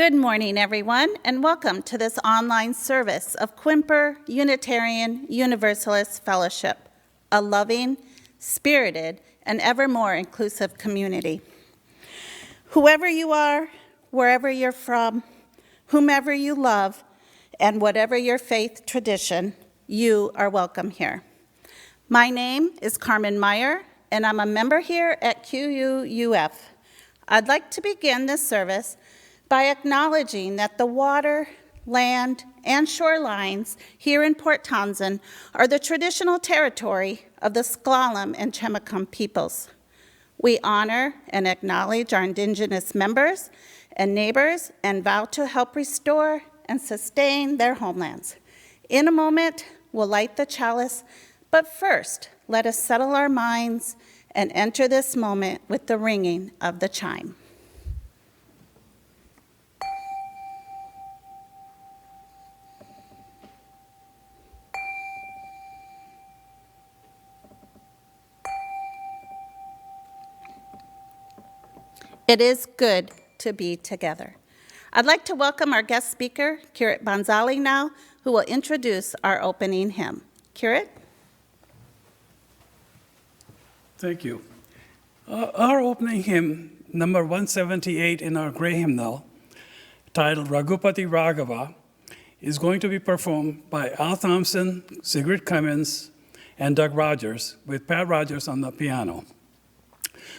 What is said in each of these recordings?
Good morning, everyone, and welcome to this online service of Quimper Unitarian Universalist Fellowship, a loving, spirited, and ever more inclusive community. Whoever you are, wherever you're from, whomever you love, and whatever your faith tradition, you are welcome here. My name is Carmen Meyer, and I'm a member here at QUUF. I'd like to begin this service by acknowledging that the water, land, and shorelines here in Port Townsend are the traditional territory of the S'Klallam and Chemakum peoples. We honor and acknowledge our Indigenous members and neighbors and vow to help restore and sustain their homelands. In a moment, we'll light the chalice, but first, let us settle our minds and enter this moment with the ringing of the chime. It is good to be together. I'd like to welcome our guest speaker, Kirit Bhansali, now, who will introduce our opening hymn. Kirit? Thank you. Our opening hymn, number 178 in our gray hymnal, titled Raghupati Raghava, is going to be performed by Al Thompson, Sigrid Cummings, and Doug Rodgers, with Pat Rogers on the piano.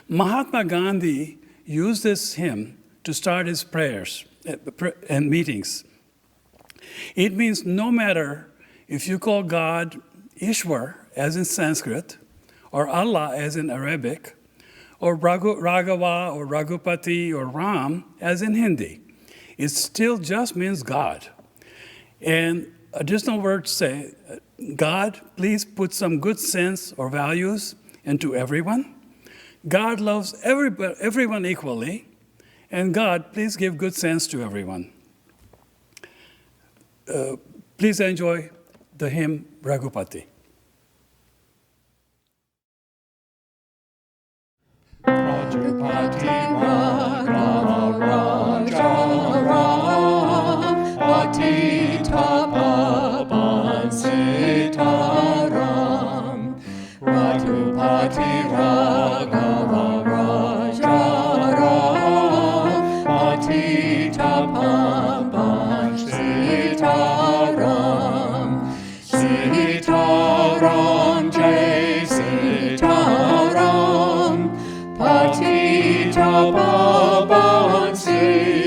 Mahatma Gandhi used this hymn to start his prayers and meetings. It means no matter if you call God Ishwar, as in Sanskrit, or Allah, as in Arabic, or Raghava, or Raghupati, or Ram, as in Hindi, it still just means God. And additional words say, God, please put some good sense or values into everyone. God loves everyone equally, and God, please give good sense to everyone. Please enjoy the hymn Raghupati. Raghupati Raghava Raja Ram Patita Pavan Sitaram Raghupati Raghava Raja Ram Patita Pavan Sitaram Sitaram Jai Sitaram Patita Pavan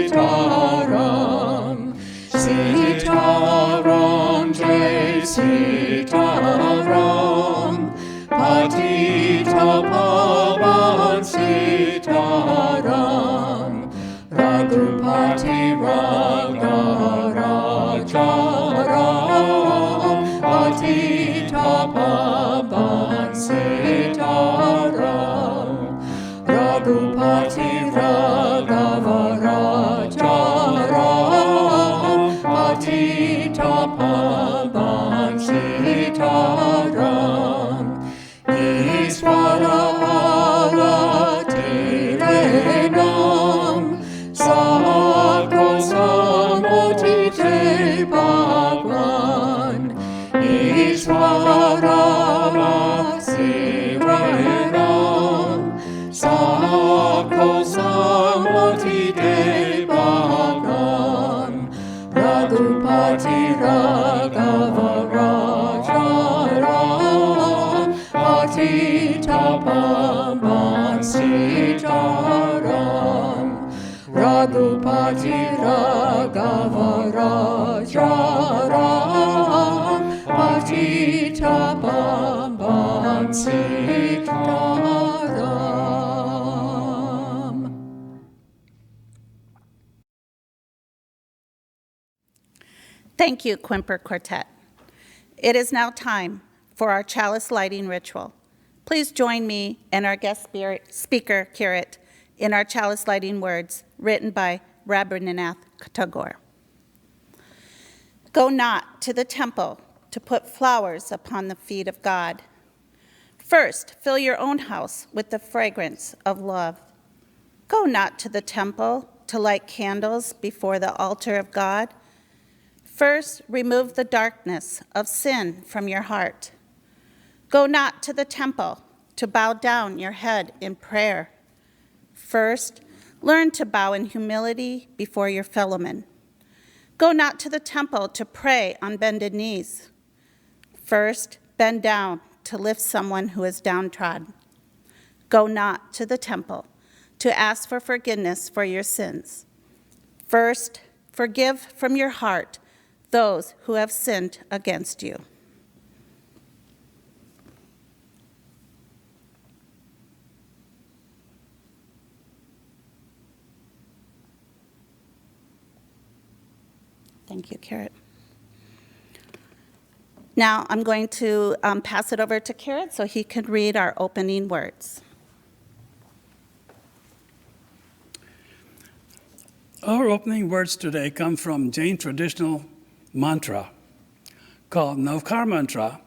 Sitaram Sitaram Jai Sitaram Patita Pavan Sitaram Raghupati Raga Raja Ram Patita Pavan Sitaram Raghupati Raghava Raja Ram Patita Pavan Sitaram Ishvara Ala Tirenam Sako Samoti Te Bhagwan Ishvara Sivaram Sako Samoti Te Bhagwan Raghupati Raghava Raja Ram Patita Pavan Sitaram Raghupati Raghava Raja Ram Patita Pavan Sitaram. Thank you, Quimper Quartet. It is now time for our chalice lighting ritual. Please join me and our guest speaker, Kirit, in our chalice lighting words written by Rabindranath Tagore. Go not to the temple to put flowers upon the feet of God. First, fill your own house with the fragrance of love. Go not to the temple to light candles before the altar of God, first remove the darkness of sin from your heart. Go not to the temple to bow down your head in prayer. First, learn to bow in humility before your fellow men. Go not to the temple to pray on bended knees. First, bend down to lift someone who is downtrodden. Go not to the temple to ask for forgiveness for your sins. First, forgive from your heart those who have sinned against you. Thank you, Kirit. Now I'm going to pass it over to Kirit so he can read our opening words. Our opening words today come from Jain traditional mantra called Navkar Mantra,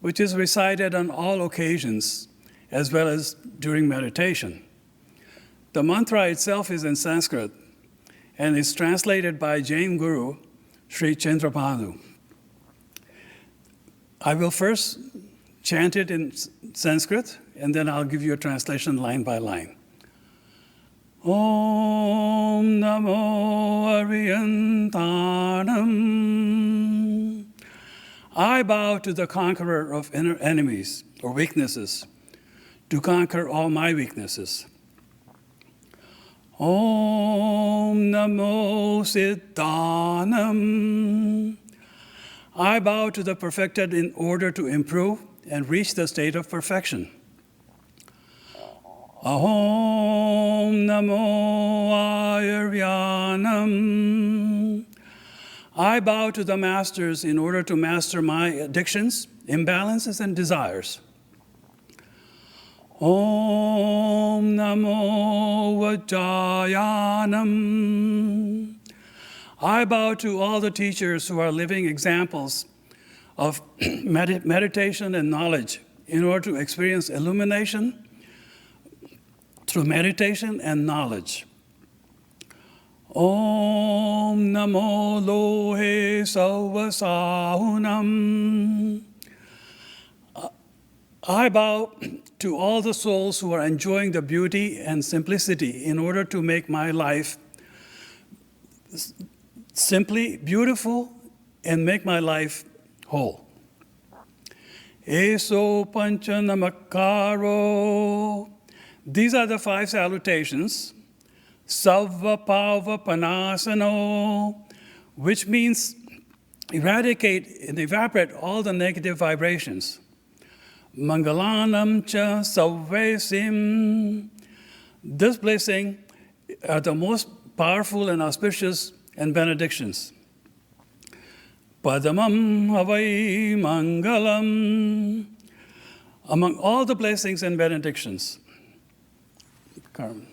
which is recited on all occasions as well as during meditation. The mantra itself is in Sanskrit and is translated by Jain Guru Sri Chandrabhanu. I will first chant it in Sanskrit, and then I'll give you a translation line by line. Om Namo Aryantanam. I bow to the conqueror of inner enemies or weaknesses, to conquer all my weaknesses. Om Namo Siddhanam. I bow to the perfected in order to improve and reach the state of perfection. Om Namo Ayurvyanam. I bow to the masters in order to master my addictions, imbalances, and desires. Om Namo Vajjayanam. I bow to all the teachers who are living examples of meditation and knowledge in order to experience illumination through meditation and knowledge. Om Namo Lohe Savasahunam. I bow to all the souls who are enjoying the beauty and simplicity in order to make my life simply beautiful and make my life whole. Eso pancha namakaro. These are the 5 salutations. Savva pava panasano, which means eradicate and evaporate all the negative vibrations. Mangalanam cha savvesim. This blessing are the most powerful and auspicious and benedictions. Padamam havai mangalam. Among all the blessings and benedictions. Carmen.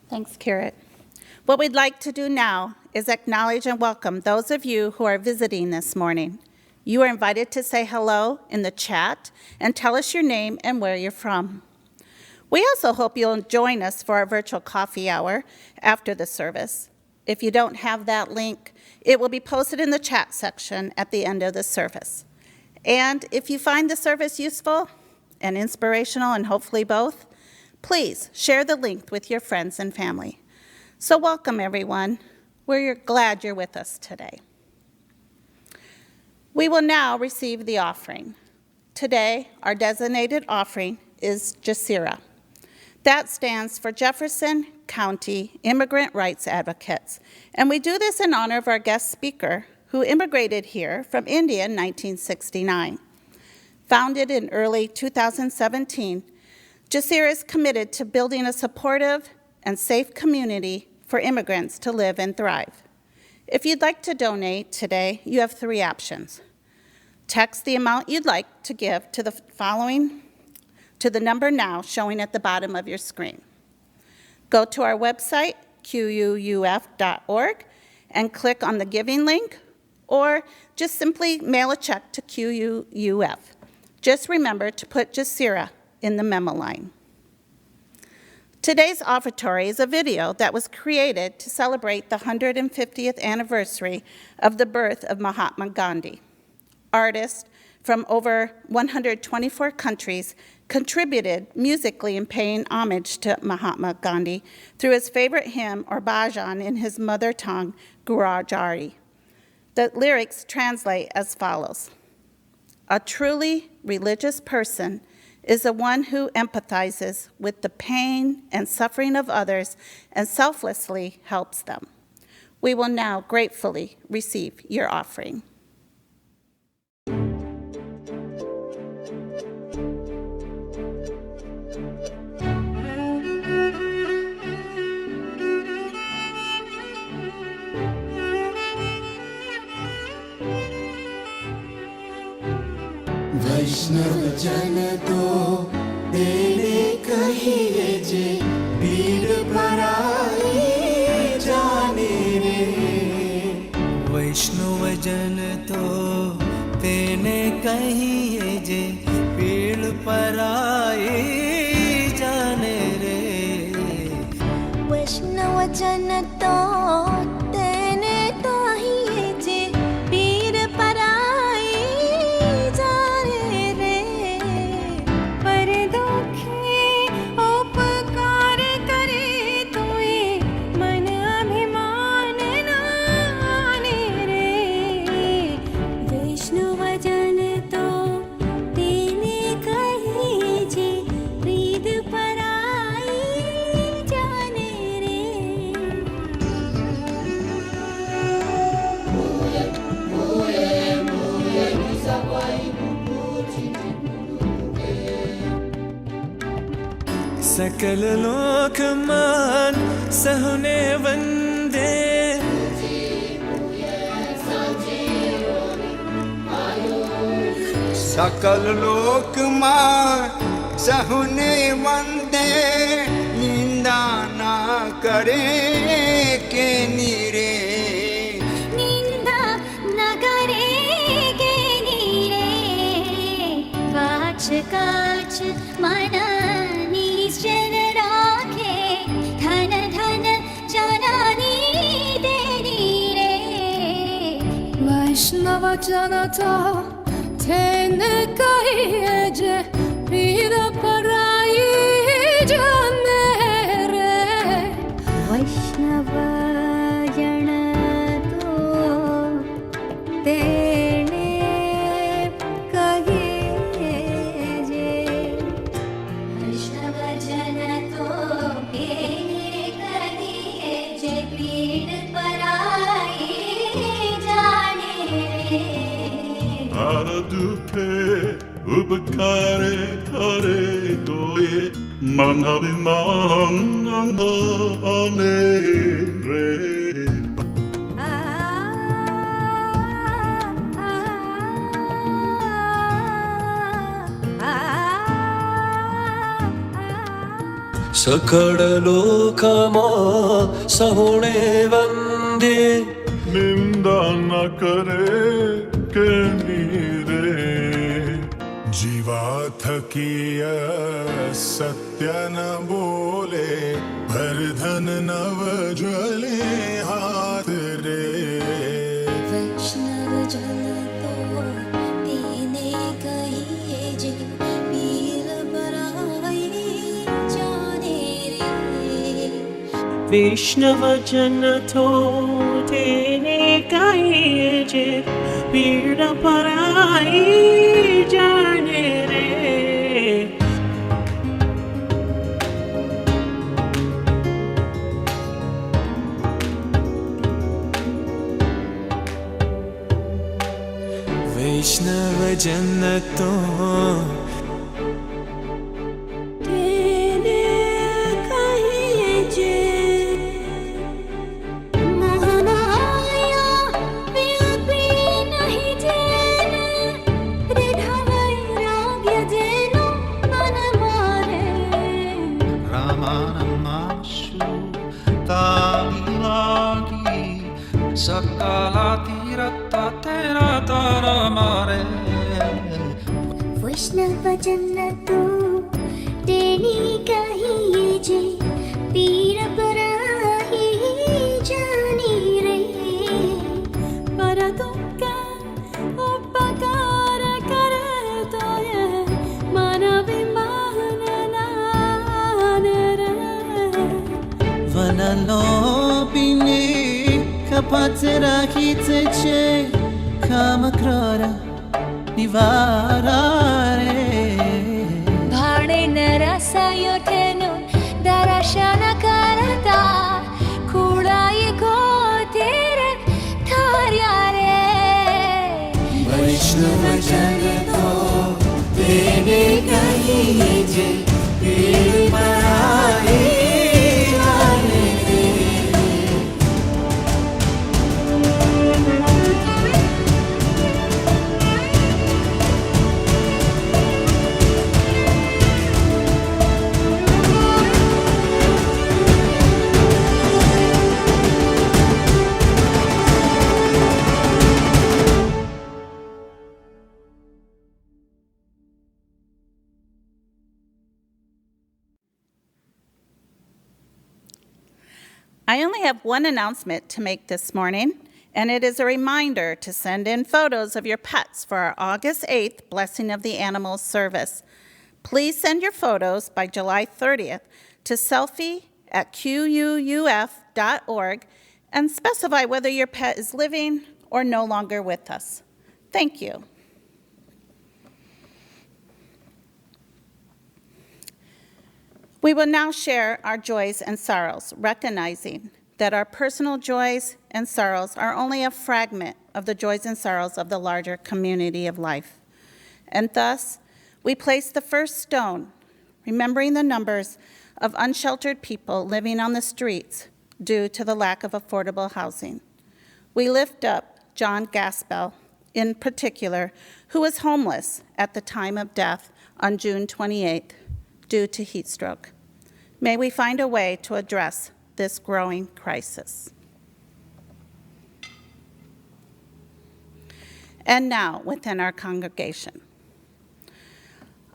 Thanks, Kirit. What we'd like to do now is acknowledge and welcome those of you who are visiting this morning. You are invited to say hello in the chat and tell us your name and where you're from. We also hope you'll join us for our virtual coffee hour after the service. If you don't have that link, it will be posted in the chat section at the end of the service. And if you find the service useful and inspirational, and hopefully both, please share the link with your friends and family. So welcome, everyone. We're glad you're with us today. We will now receive the offering. Today, our designated offering is Jasira. That stands for Jefferson County Immigrant Rights Advocates. And we do this in honor of our guest speaker, who immigrated here from India in 1969. Founded in early 2017, Jasira is committed to building a supportive and safe community for immigrants to live and thrive. If you'd like to donate today, you have 3 options. Text the amount you'd like to give to the number now showing at the bottom of your screen. Go to our website, QUUF.org, and click on the giving link, or just simply mail a check to QUUF. Just remember to put Jasira in the memo line. Today's offertory is a video that was created to celebrate the 150th anniversary of the birth of Mahatma Gandhi. Artists from over 124 countries contributed musically in paying homage to Mahatma Gandhi through his favorite hymn or bhajan in his mother tongue, Gujarati. The lyrics translate as follows. A truly religious person is the one who empathizes with the pain and suffering of others and selflessly helps them. We will now gratefully receive your offering. वैष्णव जन तो तेने कहिए जे पीर पराई जाने रे वैष्णव जन तो तेने कहिए जे पीर पराई जाने रे वैष्णव जन तो तेने कहिए जे पीर पराई सकल लोक मान सहने वंदे सकल लोक मान सहने वंदे निंदा ना करे के नीरे निंदा ना करे के नीरे काच काच मना निश्चल राखे धन धन जनानी देनी रे वैष्णव जन तो तेने कहिए जे पीर पराई जाने रे वैष्णव जन तो तेने कहिए जे वैष्णव जन तो तेने कहिए जे पीर पराई जाने रे दुखे उपकारे करे तोये मनभिमान आने रे सकल लोकमा सहुने वंदे निंदा न करे के नीरे जीवा थकिय सत्य न बोले भर धन नव ज्वले हाथ रे वैष्णव जन तो तेने कहिए जे पीर पराई जाने रे वैष्णव जन तो तेने कहिए जे पीर पराई जाने रे वैष्णव जन तो वैष्णव जन तो तेने कहिए जे पीड़ पराई जाने रे पर दुःख उपकार करतोय मानविमाननाने रे Vanalo bini kapatera hitse kamakrara nivarare भाणे नरसयोठेनु दर्शन करता खुळाई गोतीर थार्या रे वैष्णव जन तो तेने कहिए जे पीड़ पराई जाने रे I only have one announcement to make this morning, and it is a reminder to send in photos of your pets for our August 8th Blessing of the Animals service. Please send your photos by July 30th to selfie@quuuf.org and specify whether your pet is living or no longer with us. Thank you. We will now share our joys and sorrows, recognizing that our personal joys and sorrows are only a fragment of the joys and sorrows of the larger community of life. And thus, we place the first stone, remembering the numbers of unsheltered people living on the streets due to the lack of affordable housing. We lift up John Gaspell, in particular, who was homeless at the time of death on June 28th due to heat stroke. May we find a way to address this growing crisis. And now, within our congregation.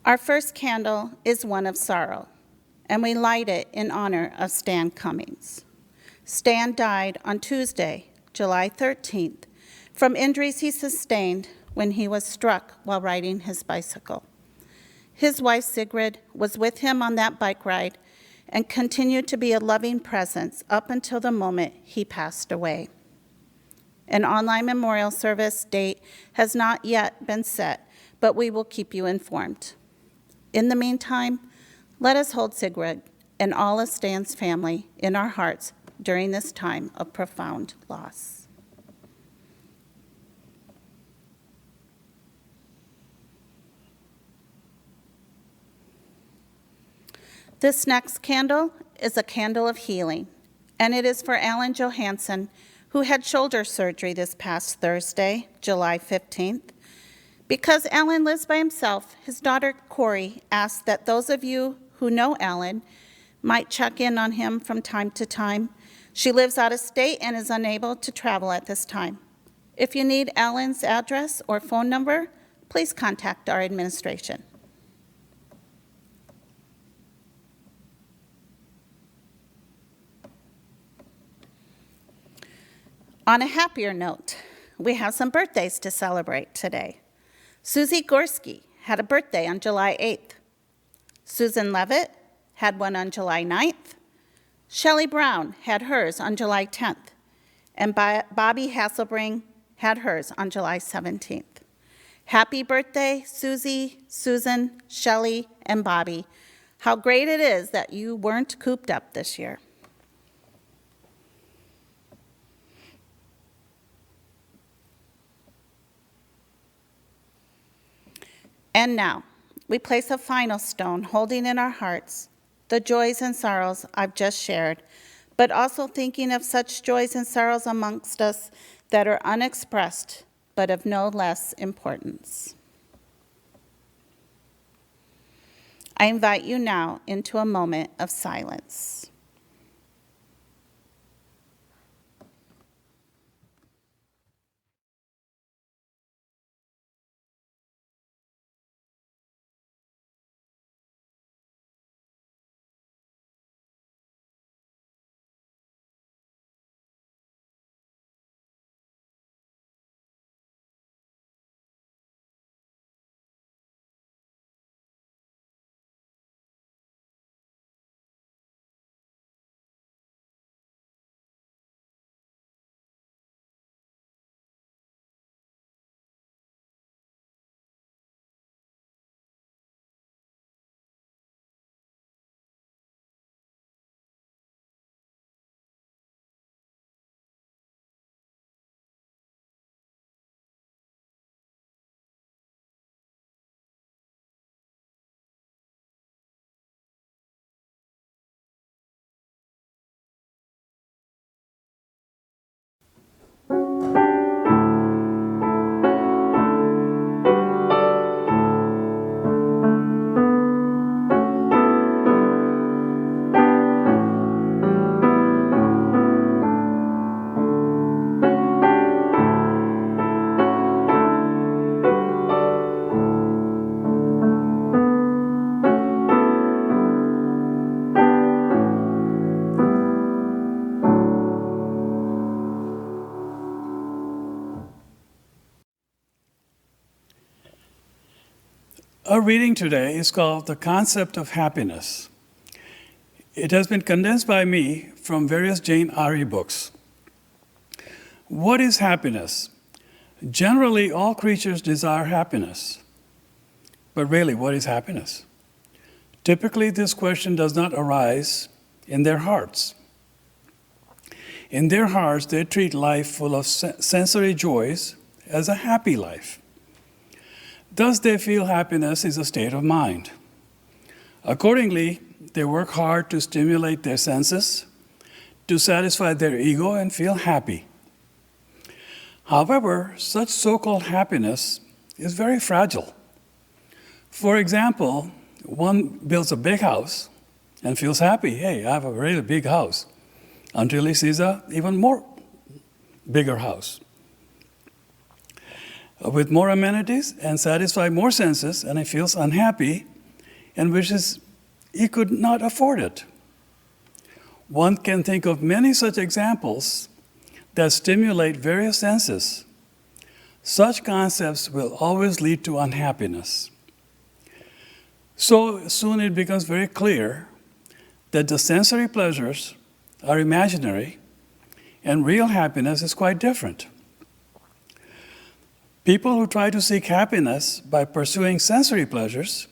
Our first candle is one of sorrow, and we light it in honor of Stan Cummings. Stan died on Tuesday, July 13th, from injuries he sustained when he was struck while riding his bicycle. His wife, Sigrid, was with him on that bike ride and continued to be a loving presence up until the moment he passed away. An online memorial service date has not yet been set, but we will keep you informed. In the meantime, let us hold Sigrid and all of Stan's family in our hearts during this time of profound loss. This next candle is a candle of healing, and it is for Alan Johansson, who had shoulder surgery this past Thursday, July 15th. Because Alan lives by himself, his daughter Corey asked that those of you who know Alan might check in on him from time to time. She lives out of state and is unable to travel at this time. If you need Alan's address or phone number, please contact our administration. On a happier note, we have some birthdays to celebrate today. Susie Gorski had a birthday on July 8th. Susan Levitt had one on July 9th. Shelley Brown had hers on July 10th. And Bobby Hasselbring had hers on July 17th. Happy birthday, Susie, Susan, Shelley, and Bobby. How great it is that you weren't cooped up this year. And now, we place a final stone holding in our hearts the joys and sorrows I've just shared, but also thinking of such joys and sorrows amongst us that are unexpressed, but of no less importance. I invite you now into a moment of silence. Our reading today is called The Concept of Happiness. It has been condensed by me from various Jain Ari books. What is happiness? Generally, all creatures desire happiness. But really, what is happiness? Typically, this question does not arise in their hearts. In their hearts, they treat life full of sensory joys as a happy life. Thus, they feel happiness is a state of mind. Accordingly, they work hard to stimulate their senses, to satisfy their ego and feel happy. However, such so-called happiness is very fragile. For example, one builds a big house and feels happy. Hey, I have a really big house, until he sees an even more bigger house with more amenities and satisfy more senses, and he feels unhappy and wishes he could not afford it. One can think of many such examples that stimulate various senses. Such concepts will always lead to unhappiness. So soon it becomes very clear that the sensory pleasures are imaginary and real happiness is quite different. People who try to seek happiness by pursuing sensory pleasures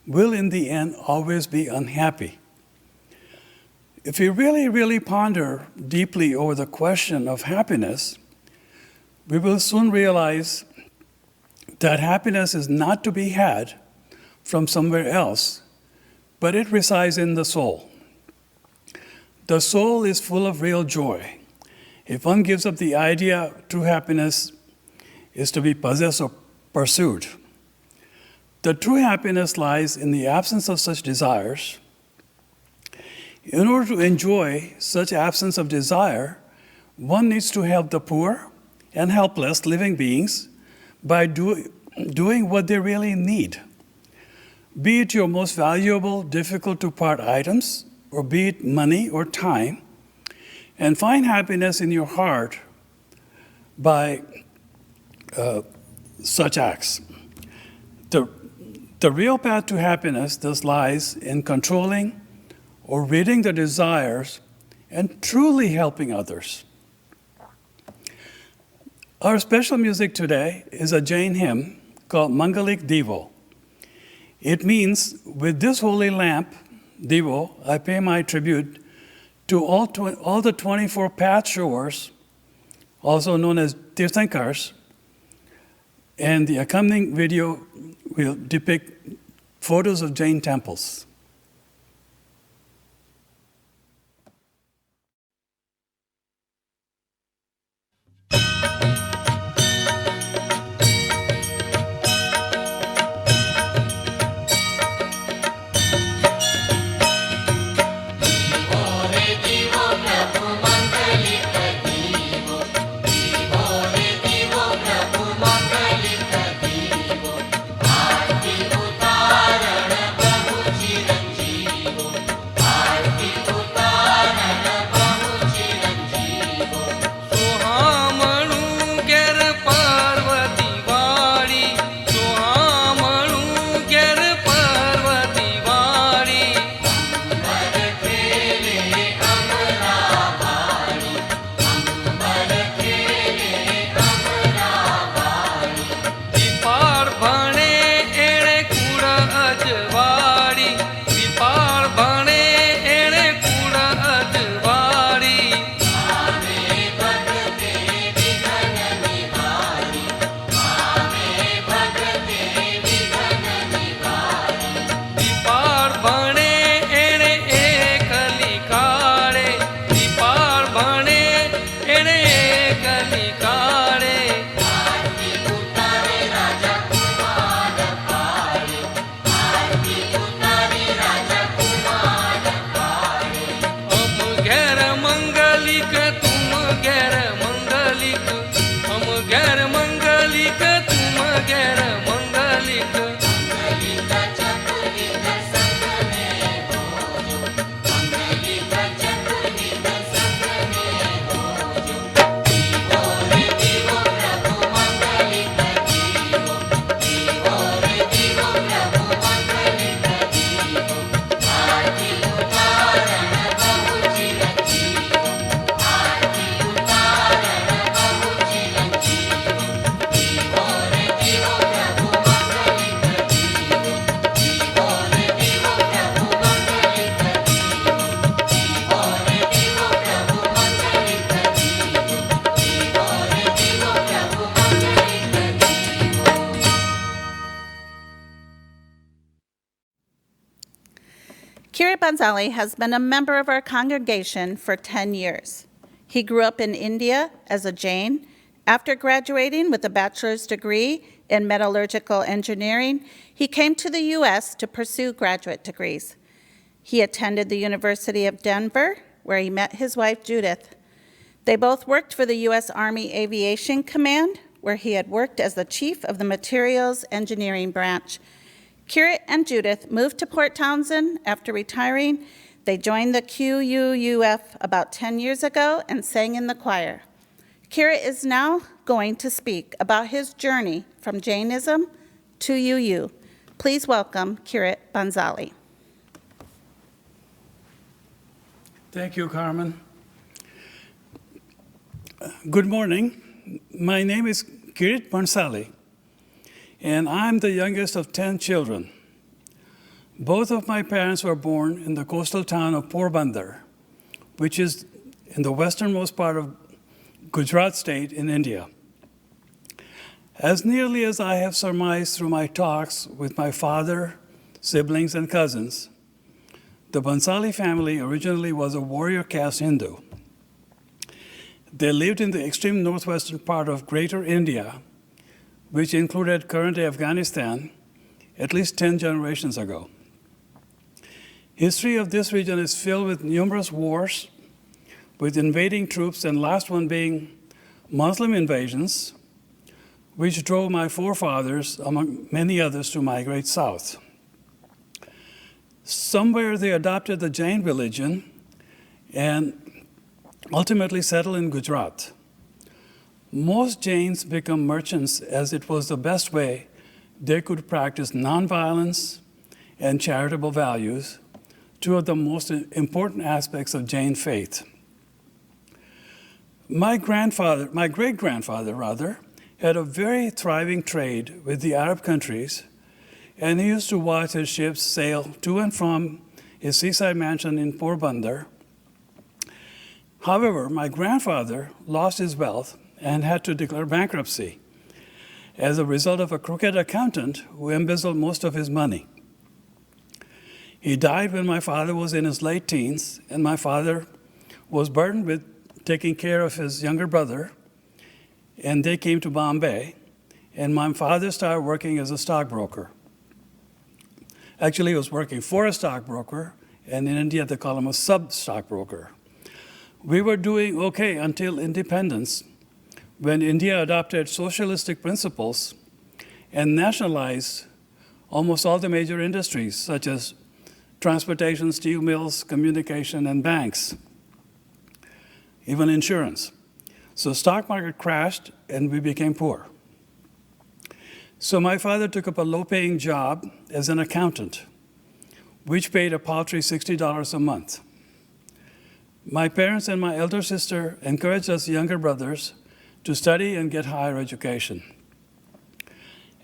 will in the end always be unhappy. If we really ponder deeply over the question of happiness, we will soon realize that happiness is not to be had from somewhere else, but it resides in the soul. The soul is full of real joy. If one gives up the idea true happiness is to be possessed or pursued, the true happiness lies in the absence of such desires. In order to enjoy such absence of desire, one needs to help the poor and helpless living beings by doing what they really need. Be it your most valuable, difficult to part items, or be it money or time, and find happiness in your heart by such acts. The real path to happiness thus lies in controlling or ridding the desires and truly helping others. Our special music today is a Jain hymn called Mangalik Divo. It means, with this holy lamp, Divo, I pay my tribute to all the 24 path showers, also known as Tirthankars, and the accompanying video will depict photos of Jain temples. Kirit Bhansali has been a member of our congregation for 10 years. He grew up in India as a Jain. After graduating with a bachelor's degree in metallurgical engineering, he came to the U.S. to pursue graduate degrees. He attended the University of Denver, where he met his wife, Judith. They both worked for the U.S. Army Aviation Command, where he had worked as the chief of the materials engineering branch. Kirit and Judith moved to Port Townsend after retiring. They joined the QUUF about 10 years ago and sang in the choir. Kirit is now going to speak about his journey from Jainism to UU. Please welcome Kirit Bhansali. Thank you, Carmen. Good morning. My name is Kirit Bhansali, and I'm the youngest of 10 children. Both of my parents were born in the coastal town of Porbandar, which is in the westernmost part of Gujarat state in India. As nearly as I have surmised through my talks with my father, siblings, and cousins, the Bhansali family originally was a warrior caste Hindu. They lived in the extreme northwestern part of Greater India, which included current-day Afghanistan, at least 10 generations ago. History of this region is filled with numerous wars, with invading troops, and last one being Muslim invasions, which drove my forefathers, among many others, to migrate south. Somewhere they adopted the Jain religion and ultimately settled in Gujarat. Most Jains become merchants as it was the best way they could practice nonviolence and charitable values, two of the most important aspects of Jain faith. My great-grandfather, had a very thriving trade with the Arab countries, and he used to watch his ships sail to and from his seaside mansion in Porbandar. However, my grandfather lost his wealth and had to declare bankruptcy as a result of a crooked accountant who embezzled most of his money. He died when my father was in his late teens, and my father was burdened with taking care of his younger brother, and they came to Bombay, and my father started working as a stockbroker. Actually, he was working for a stockbroker, and in India they call him a sub-stockbroker. We were doing okay until independence, when India adopted socialistic principles and nationalized almost all the major industries, such as transportation, steel mills, communication, and banks, even insurance. So stock market crashed, and we became poor. So my father took up a low-paying job as an accountant, which paid a paltry $60 a month. My parents and my elder sister encouraged us younger brothers to study and get higher education.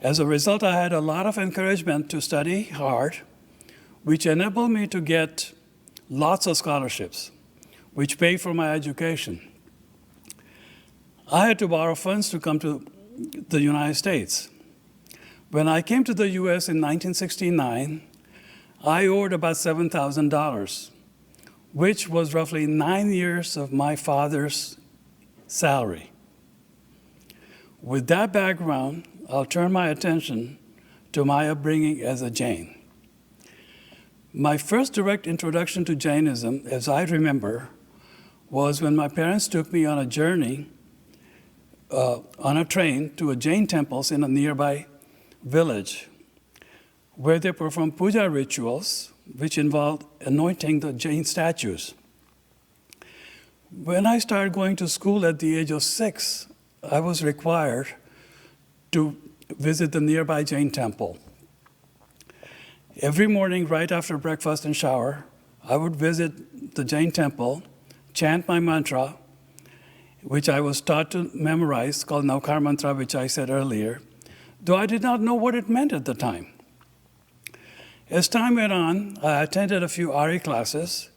As a result, I had a lot of encouragement to study hard, which enabled me to get lots of scholarships, which paid for my education. I had to borrow funds to come to the United States. When I came to the US in 1969, I owed about $7,000, which was roughly 9 years of my father's salary. With that background, I'll turn my attention to my upbringing as a Jain. My first direct introduction to Jainism, as I remember, was when my parents took me on a journey on a train to a Jain temples in a nearby village, where they performed puja rituals, which involved anointing the Jain statues. When I started going to school at the age of 6, I was required to visit the nearby Jain temple. Every morning, right after breakfast and shower, I would visit the Jain temple, chant my mantra, which I was taught to memorize, called Navkar Mantra, which I said earlier, though I did not know what it meant at the time. As time went on, I attended a few Ari classes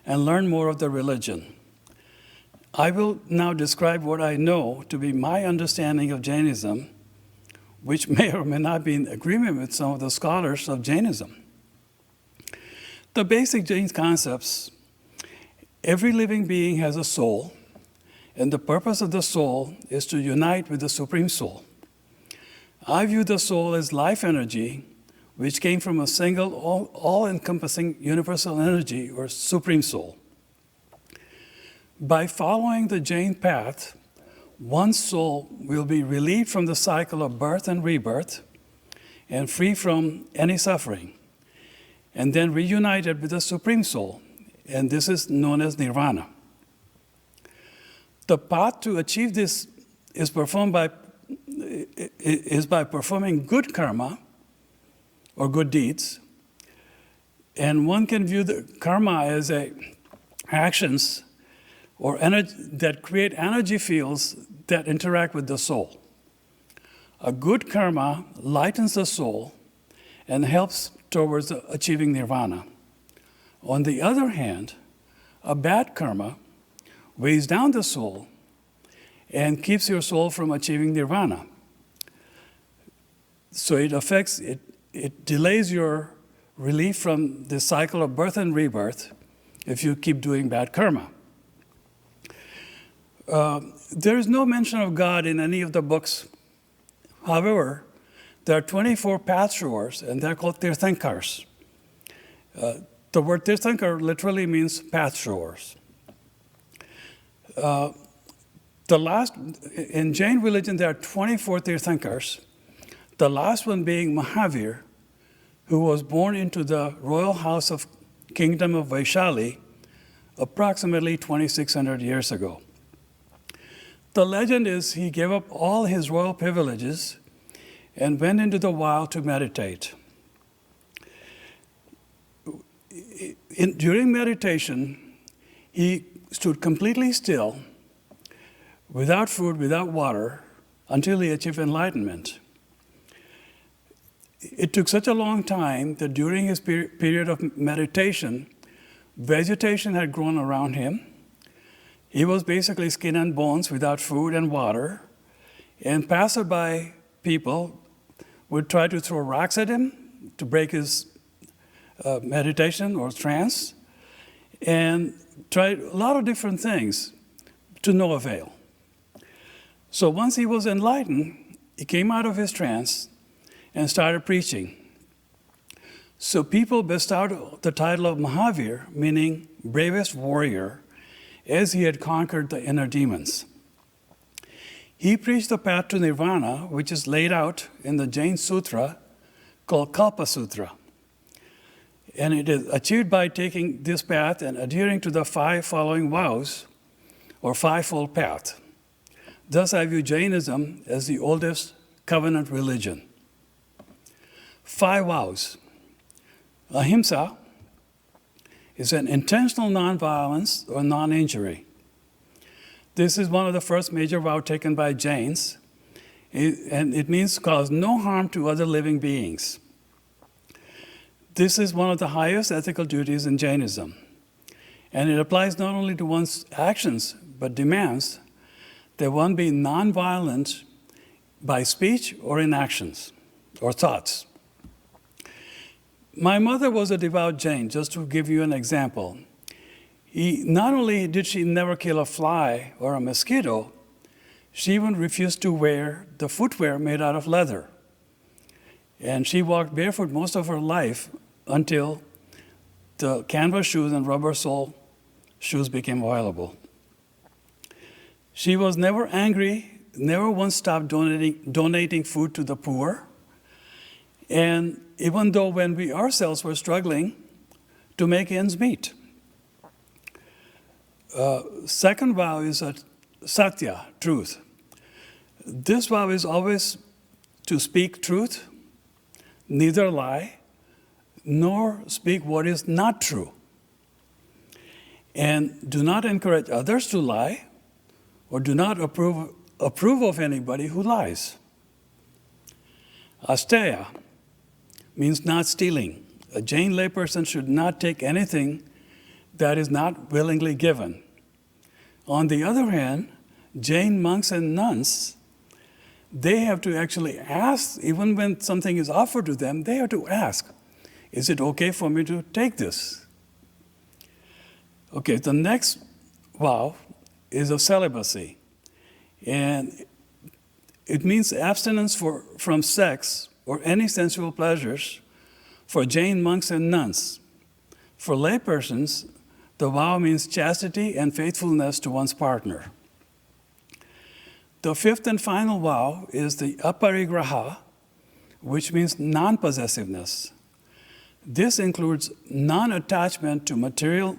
and learned more of the religion. I will now describe what I know to be my understanding of Jainism, which may or may not be in agreement with some of the scholars of Jainism. The basic Jain concepts: every living being has a soul, and the purpose of the soul is to unite with the Supreme Soul. I view the soul as life energy, which came from a single, all-encompassing universal energy, or Supreme Soul. By following the Jain path, one's soul will be relieved from the cycle of birth and rebirth and free from any suffering, and then reunited with the Supreme Soul, and this is known as nirvana. The path to achieve this is by performing good karma, or good deeds, and one can view the karma as actions or energy that create energy fields that interact with the soul. A good karma lightens the soul and helps towards achieving nirvana. On the other hand, a bad karma weighs down the soul and keeps your soul from achieving nirvana. So it delays your relief from the cycle of birth and rebirth if you keep doing bad karma. There is no mention of God in any of the books. However, there are 24 path showers, and they're called tirthankars. The word tirthankar literally means path showers. In Jain religion, there are 24 tirthankars, the last one being Mahavir, who was born into the royal house of kingdom of Vaishali approximately 2,600 years ago. The legend is he gave up all his royal privileges and went into the wild to meditate. During meditation, he stood completely still, without food, without water, until he achieved enlightenment. It took such a long time that during his period of meditation, vegetation had grown around him. He was basically skin and bones without food and water, and passerby people would try to throw rocks at him to break his meditation or trance, and tried a lot of different things to no avail. So once he was enlightened, he came out of his trance and started preaching. So people bestowed the title of Mahavir, meaning bravest warrior, as he had conquered the inner demons. He preached the path to nirvana, which is laid out in the Jain Sutra called Kalpa Sutra. And it is achieved by taking this path and adhering to the 5 following vows, or 5-fold path. Thus, I view Jainism as the oldest covenant religion. 5 vows. Ahimsa is an intentional nonviolence or non-injury. This is one of the first major vows taken by Jains, and it means cause no harm to other living beings. This is one of the highest ethical duties in Jainism, and it applies not only to one's actions, but demands that one be nonviolent by speech or in actions or thoughts. My mother was a devout Jain, just to give you an example. Not only did she never kill a fly or a mosquito, she even refused to wear the footwear made out of leather. And she walked barefoot most of her life until the canvas shoes and rubber sole shoes became available. She was never angry, never once stopped donating food to the poor. And even though when we ourselves were struggling to make ends meet. Second vow is satya, truth. This vow is always to speak truth, neither lie, nor speak what is not true. And do not encourage others to lie, or do not approve of anybody who lies. Asteya means not stealing. A Jain layperson should not take anything that is not willingly given. On the other hand, Jain monks and nuns, they have to actually ask, even when something is offered to them, they have to ask, is it okay for me to take this? Okay, the next vow is of celibacy. And it means abstinence from sex or any sensual pleasures for Jain monks and nuns. For laypersons, the vow means chastity and faithfulness to one's partner. The fifth and final vow is the aparigraha, which means non-possessiveness. This includes non-attachment to material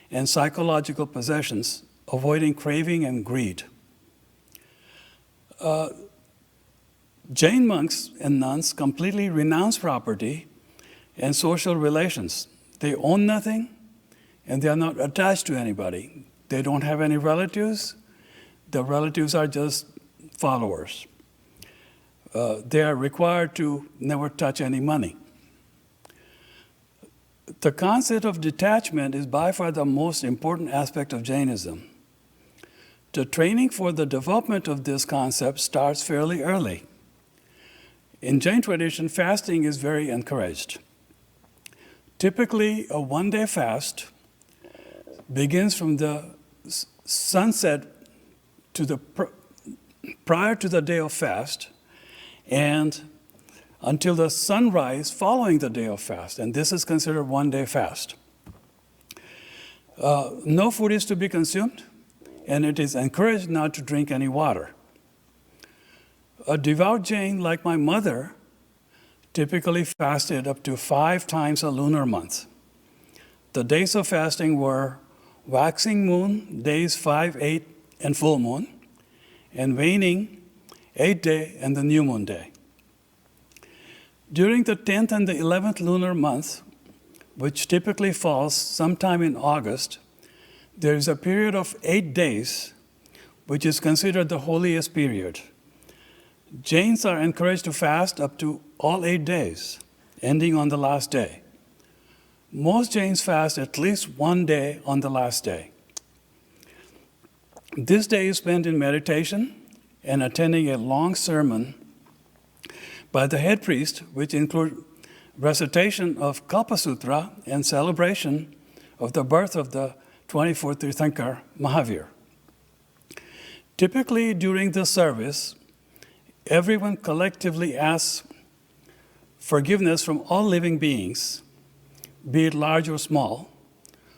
and psychological possessions, avoiding craving and greed. Jain monks and nuns completely renounce property and social relations. They own nothing, and they are not attached to anybody. They don't have any relatives. The relatives are just followers. They are required to never touch any money. The concept of detachment is by far the most important aspect of Jainism. The training for the development of this concept starts fairly early. In Jain tradition, fasting is very encouraged. Typically, a one-day fast begins from the sunset to the prior to the day of fast and until the sunrise following the day of fast, and this is considered one-day fast. No food is to be consumed, and it is encouraged not to drink any water. A devout Jain like my mother typically fasted up to 5 times a lunar month. The days of fasting were waxing moon, days 5, 8, and full moon, and waning, 8th day, and the new moon day. During the 10th and the 11th lunar month, which typically falls sometime in August, there is a period of 8 days, which is considered the holiest period. Jains are encouraged to fast up to all 8 days, ending on the last day. Most Jains fast at least 1 day on the last day. This day is spent in meditation and attending a long sermon by the head priest, which includes recitation of Kalpa Sutra and celebration of the birth of the 24th Tirthankar, Mahavir. Typically, during this service, everyone collectively asks forgiveness from all living beings, be it large or small,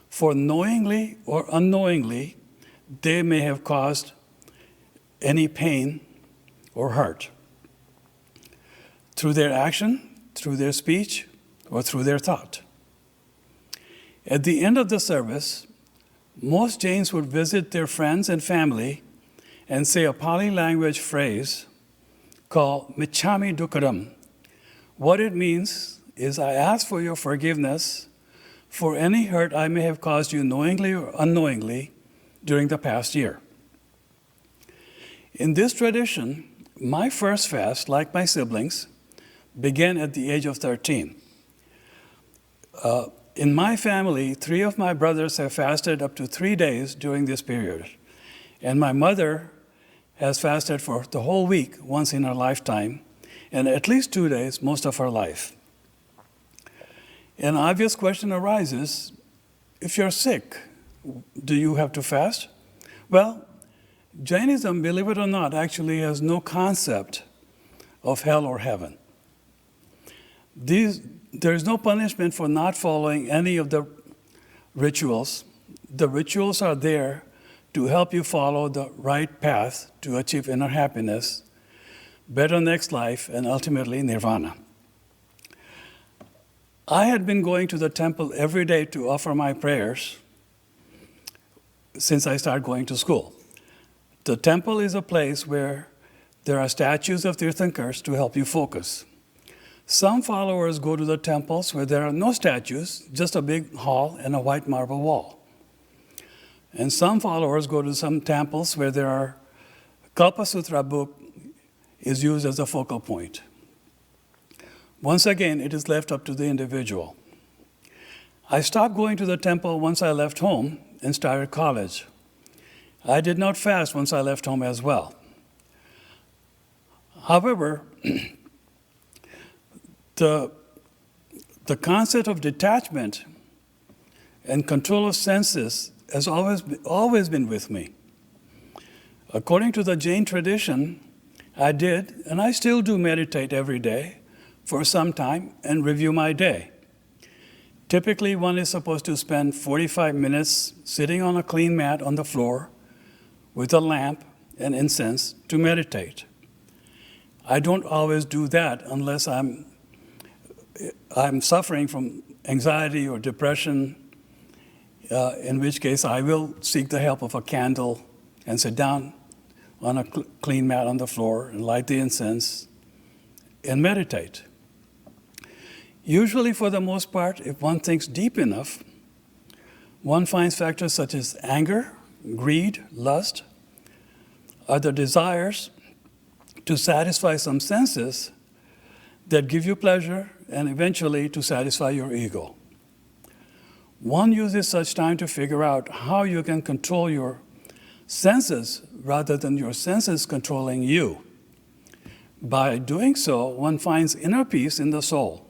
for knowingly or unknowingly they may have caused any pain or hurt through their action, through their speech, or through their thought. At the end of the service, most Jains would visit their friends and family and say a Pali language phrase called Michhami Dukkaram. What it means is, I ask for your forgiveness for any hurt I may have caused you knowingly or unknowingly during the past year. In this tradition, my first fast, like my siblings, began at the age of 13. In my family, 3 of my brothers have fasted up to 3 days during this period, and my mother has fasted for the whole week once in her lifetime, and at least 2 days most of her life. An obvious question arises, if you're sick, do you have to fast? Well, Jainism, believe it or not, actually has no concept of hell or heaven. There is no punishment for not following any of the rituals. The rituals are there to help you follow the right path to achieve inner happiness, better next life, and ultimately nirvana. I had been going to the temple every day to offer my prayers since I started going to school. The temple is a place where there are statues of Tirthankars to help you focus. Some followers go to the temples where there are no statues, just a big hall and a white marble wall. And some followers go to some temples where there are Kalpa Sutra book is used as a focal point. Once again, it is left up to the individual. I stopped going to the temple once I left home and started college. I did not fast once I left home as well. However, the concept of detachment and control of senses has always been with me. According to the Jain tradition, I did, and I still do meditate every day for some time and review my day. Typically, one is supposed to spend 45 minutes sitting on a clean mat on the floor with a lamp and incense to meditate. I don't always do that unless I'm suffering from anxiety or depression, in which case I will seek the help of a candle and sit down on a clean mat on the floor and light the incense and meditate. Usually, for the most part, if one thinks deep enough, one finds factors such as anger, greed, lust, other desires to satisfy some senses that give you pleasure and eventually to satisfy your ego. One uses such time to figure out how you can control your senses rather than your senses controlling you. By doing so, one finds inner peace in the soul.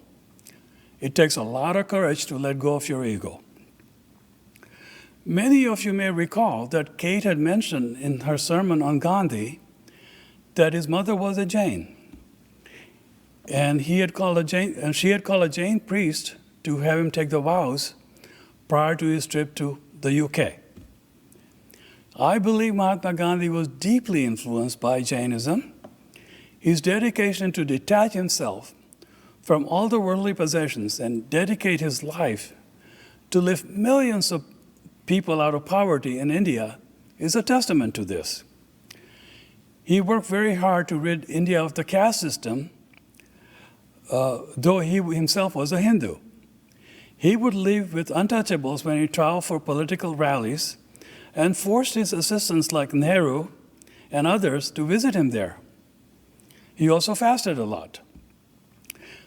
It takes a lot of courage to let go of your ego. Many of you may recall that Kate had mentioned in her sermon on Gandhi that his mother was a Jain. And she had called a Jain priest to have him take the vows prior to his trip to the UK. I believe Mahatma Gandhi was deeply influenced by Jainism. His dedication to detach himself from all the worldly possessions and dedicate his life to lift millions of people out of poverty in India is a testament to this. He worked very hard to rid India of the caste system, though he himself was a Hindu. He would live with untouchables when he traveled for political rallies and forced his assistants like Nehru and others to visit him there. He also fasted a lot.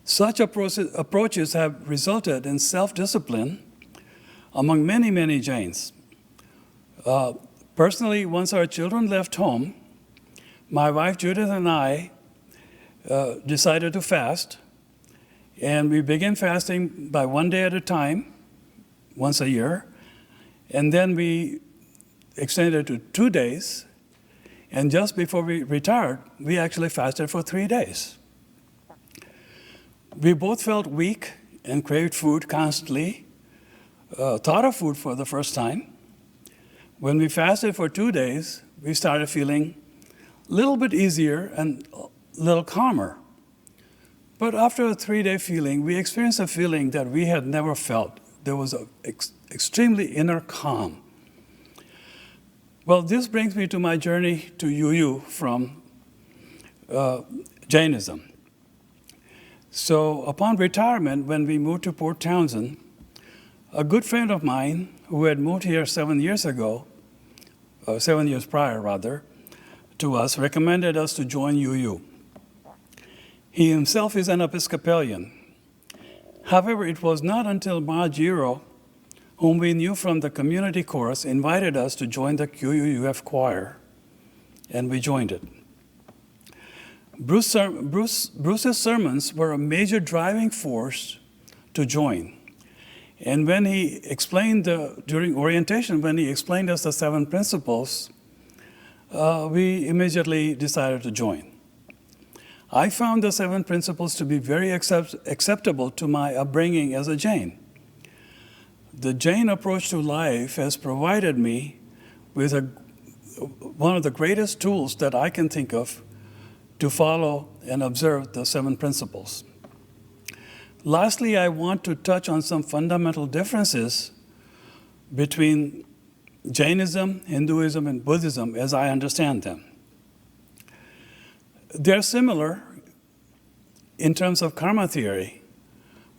Such approaches have resulted in self-discipline among many, many Jains. Personally, once our children left home, my wife Judith and I decided to fast, and we began fasting by 1 day at a time, once a year, and then we extended to 2 days, and just before we retired, we actually fasted for 3 days. We both felt weak and craved food constantly, thought of food for the first time. When we fasted for 2 days, we started feeling a little bit easier and a little calmer. But after a 3-day feeling, we experienced a feeling that we had never felt. There was an extremely inner calm. Well, this brings me to my journey to UU from Jainism. So upon retirement, when we moved to Port Townsend, a good friend of mine who had moved here 7 years prior to us, recommended us to join UU. He himself is an Episcopalian. However, it was not until Ma Jiro, whom we knew from the community chorus, invited us to join the QUUF choir, and we joined it. Bruce's sermons were a major driving force to join. And when he explained, during orientation, when he explained us the 7 principles, we immediately decided to join. I found the 7 principles to be very acceptable to my upbringing as a Jain. The Jain approach to life has provided me with one of the greatest tools that I can think of to follow and observe the 7 principles. Lastly, I want to touch on some fundamental differences between Jainism, Hinduism, and Buddhism as I understand them. They're similar in terms of karma theory,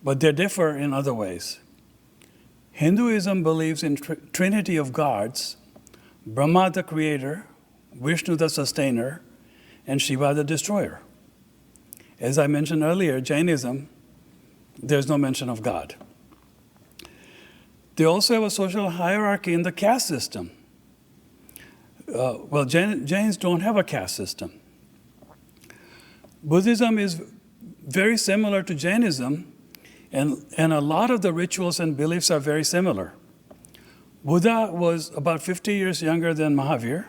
but they differ in other ways. Hinduism believes in trinity of gods, Brahma the creator, Vishnu the sustainer, and Shiva the destroyer. As I mentioned earlier, Jainism, there's no mention of God. They also have a social hierarchy in the caste system. Jains don't have a caste system. Buddhism is very similar to Jainism, and a lot of the rituals and beliefs are very similar. Buddha was about 50 years younger than Mahavir,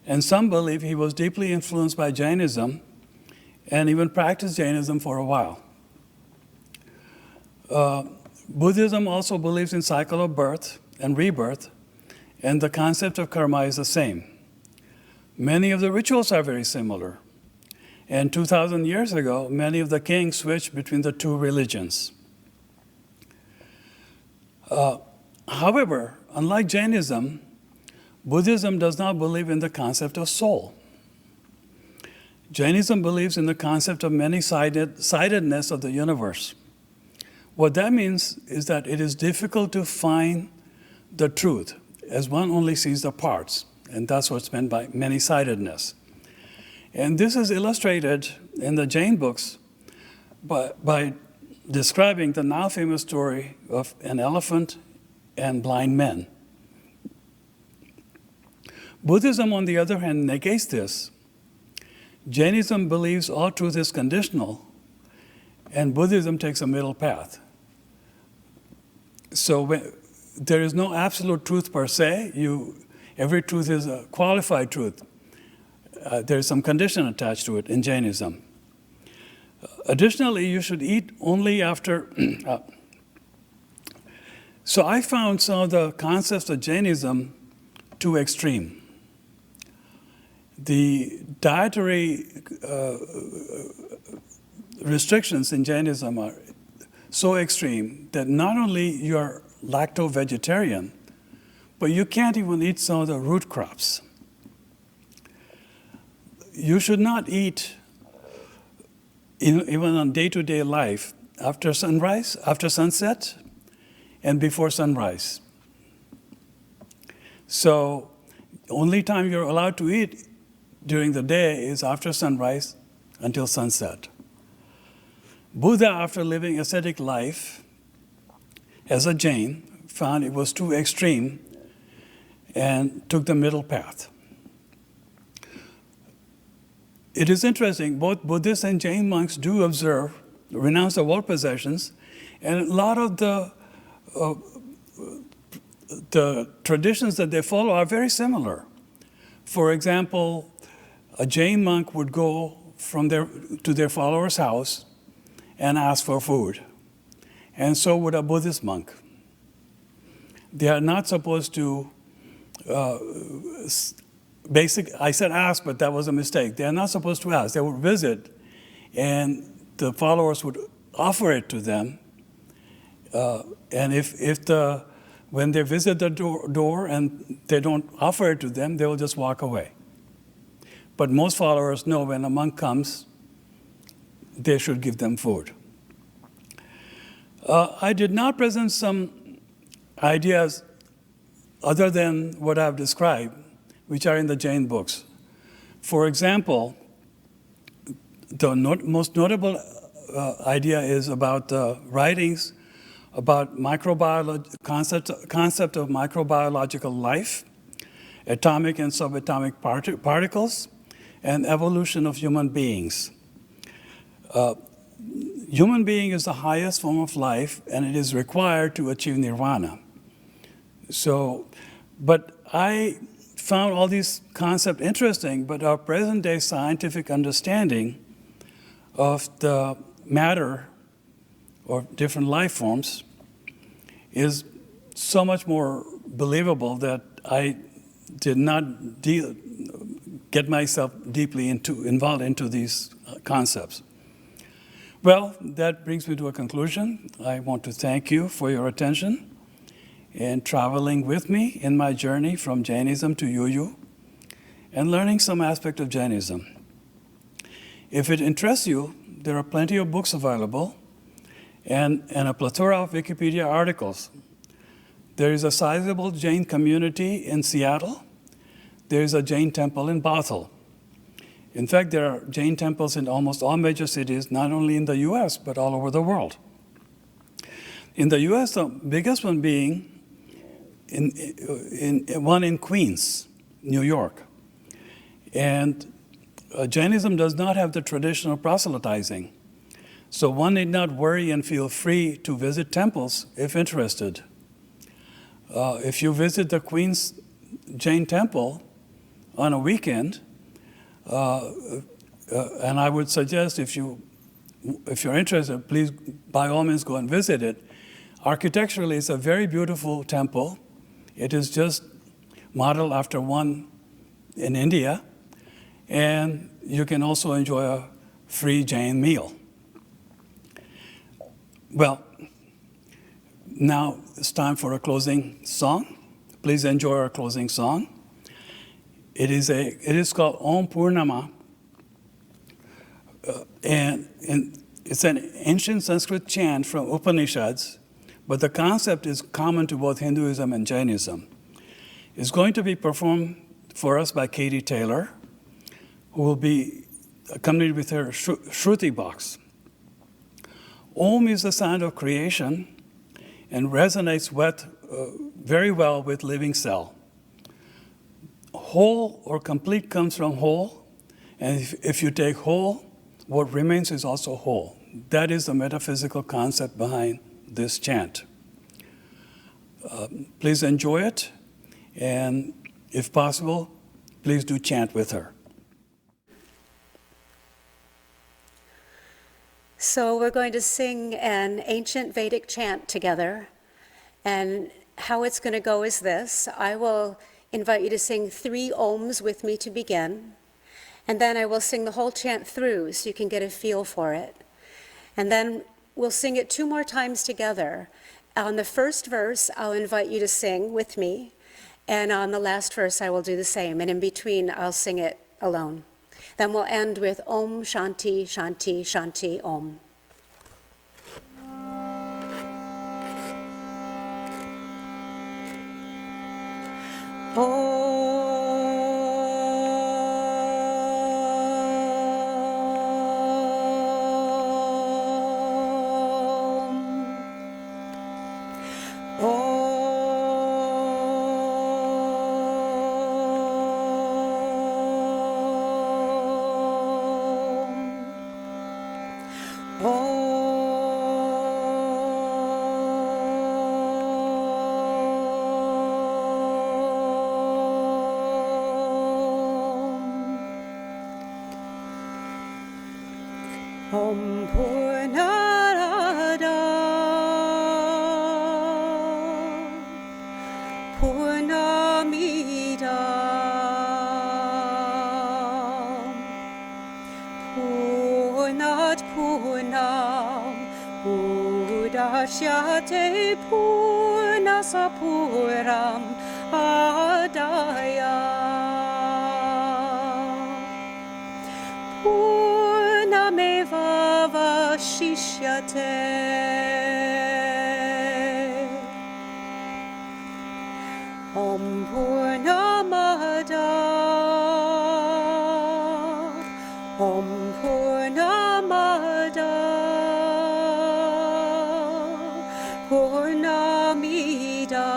and some believe he was deeply influenced by Jainism and even practiced Jainism for a while. Buddhism also believes in cycle of birth and rebirth, and the concept of karma is the same. Many of the rituals are very similar. And 2,000 years ago, many of the kings switched between the two religions. However, unlike Jainism, Buddhism does not believe in the concept of soul. Jainism believes in the concept of many-sidedness of the universe. What that means is that it is difficult to find the truth, as one only sees the parts, and that's what's meant by many-sidedness. And this is illustrated in the Jain books by describing the now famous story of an elephant and blind men. Buddhism, on the other hand, negates this. Jainism believes all truth is conditional, and Buddhism takes a middle path. So there is no absolute truth per se. Every truth is a qualified truth. There's some condition attached to it in Jainism. Additionally, you should eat only after. So I found some of the concepts of Jainism too extreme. The dietary restrictions in Jainism are so extreme that not only you're lacto-vegetarian, but you can't even eat some of the root crops. You should not eat, even on day-to-day life, after sunrise, after sunset, and before sunrise. So only time you're allowed to eat during the day is after sunrise until sunset. Buddha, after living ascetic life as a Jain, found it was too extreme and took the middle path. It is interesting, both Buddhist and Jain monks do observe, renounce the world possessions, and a lot of the traditions that they follow are very similar. For example, a Jain monk would go to their follower's house and ask for food, and so would a Buddhist monk. They are not supposed to I said ask, but that was a mistake. They are not supposed to ask. They would visit, and the followers would offer it to them. And when they visit the door and they don't offer it to them, they will just walk away. But most followers know when a monk comes, they should give them food. I did not present some ideas other than what I've described, which are in the Jain books. For example, the most notable idea is about the writings about concept of microbiological life, atomic and subatomic particles, and evolution of human beings. Human being is the highest form of life, and it is required to achieve nirvana. But I found all these concepts interesting, but our present-day scientific understanding of the matter or different life forms is so much more believable that I did not get myself deeply involved into these concepts. Well, that brings me to a conclusion. I want to thank you for your attention and traveling with me in my journey from Jainism to UU and learning some aspect of Jainism. If it interests you, there are plenty of books available and a plethora of Wikipedia articles. There is a sizable Jain community in Seattle. There is a Jain temple in Bothell. In fact, there are Jain temples in almost all major cities, not only in the US, but all over the world. In the US, the biggest one being one in Queens, New York. And Jainism does not have the traditional proselytizing. So one need not worry and feel free to visit temples if interested. If you visit the Queen's Jain Temple on a weekend, and I would suggest if you're interested, please by all means go and visit it. Architecturally, it's a very beautiful temple. It is just modeled after one in India, and you can also enjoy a free Jain meal. Well, now it's time for a closing song. Please enjoy our closing song. It is called Om Purnama, and it's an ancient Sanskrit chant from Upanishads, but the concept is common to both Hinduism and Jainism. It's going to be performed for us by Katy Taylor, who will be accompanied with her Shruti box. Om is the sound of creation and resonates very well with living cell. Whole or complete comes from whole, and if you take whole, what remains is also whole. That is the metaphysical concept behind this chant. Please enjoy it, and if possible, please do chant with her. So we're going to sing an ancient Vedic chant together, and how it's going to go is this. I will invite you to sing 3 ohms with me to begin, and then I will sing the whole chant through so you can get a feel for it. And then we'll sing it 2 more times together. On the first verse, I'll invite you to sing with me, and on the last verse, I will do the same, and in between, I'll sing it alone. Then we'll end with Om Shanti Shanti Shanti Om. Om Purnarada Purnamida Purnat Purnam Udashyate Purnasapuram Adaya Vashishyate Om Purnamada Om Purnamada Purnamida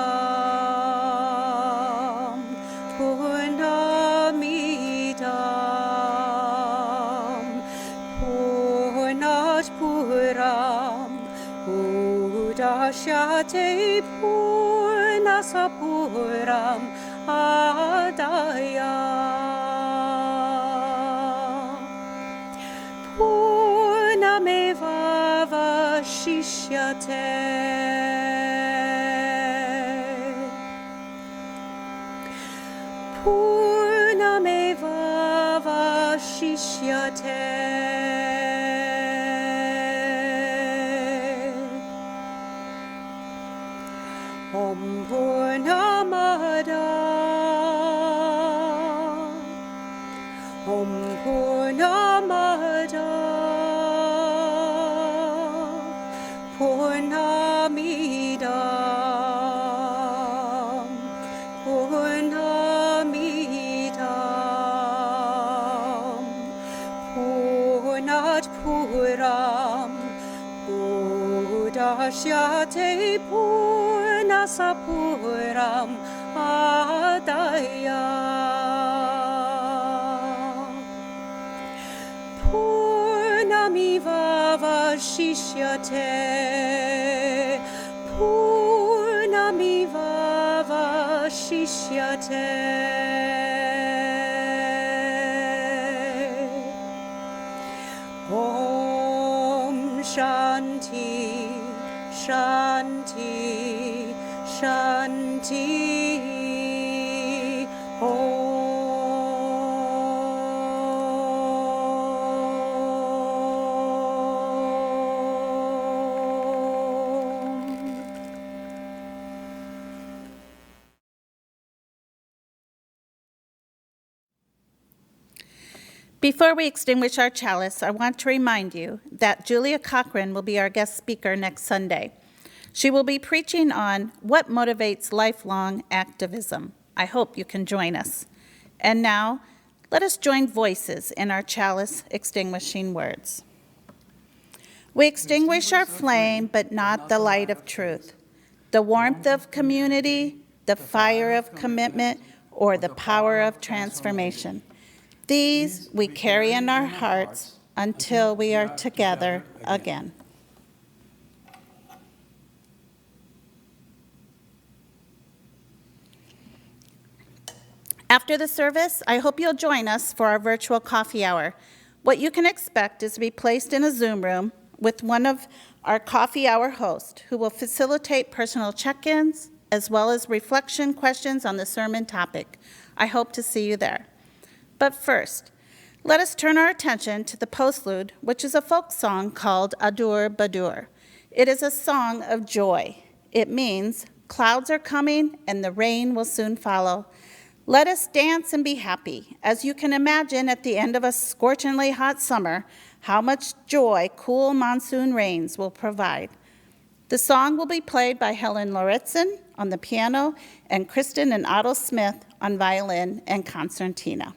Purnamida Puram Udashyate Purnasapuram Adaya Purnameva Vashishyate Purnameva Vashishyate Om Purnamada Om Purnamada Purnamida Purnamida Purnat Puram Udashyate Purnasapuram Adaya Purnamiva Vashishyate Purnamida Tamivava Shishyate. Om Shanti, Shanti, Shanti. Om. Before we extinguish our chalice, I want to remind you that Julia Cochran will be our guest speaker next Sunday. She will be preaching on what motivates lifelong activism. I hope you can join us. And now, let us join voices in our chalice extinguishing words. We extinguish our flame, but not the light of truth, the warmth of community, the fire of commitment, or the power of transformation. These we carry in our hearts until we are together again. After the service, I hope you'll join us for our virtual coffee hour. What you can expect is to be placed in a Zoom room with one of our coffee hour hosts who will facilitate personal check-ins as well as reflection questions on the sermon topic. I hope to see you there. But first, let us turn our attention to the postlude, which is a folk song called Adur Badur. It is a song of joy. It means clouds are coming and the rain will soon follow. Let us dance and be happy. As you can imagine, at the end of a scorchingly hot summer, how much joy cool monsoon rains will provide. The song will be played by Helen Lauritzen on the piano and Kristin and Otto Smith on violin and concertina.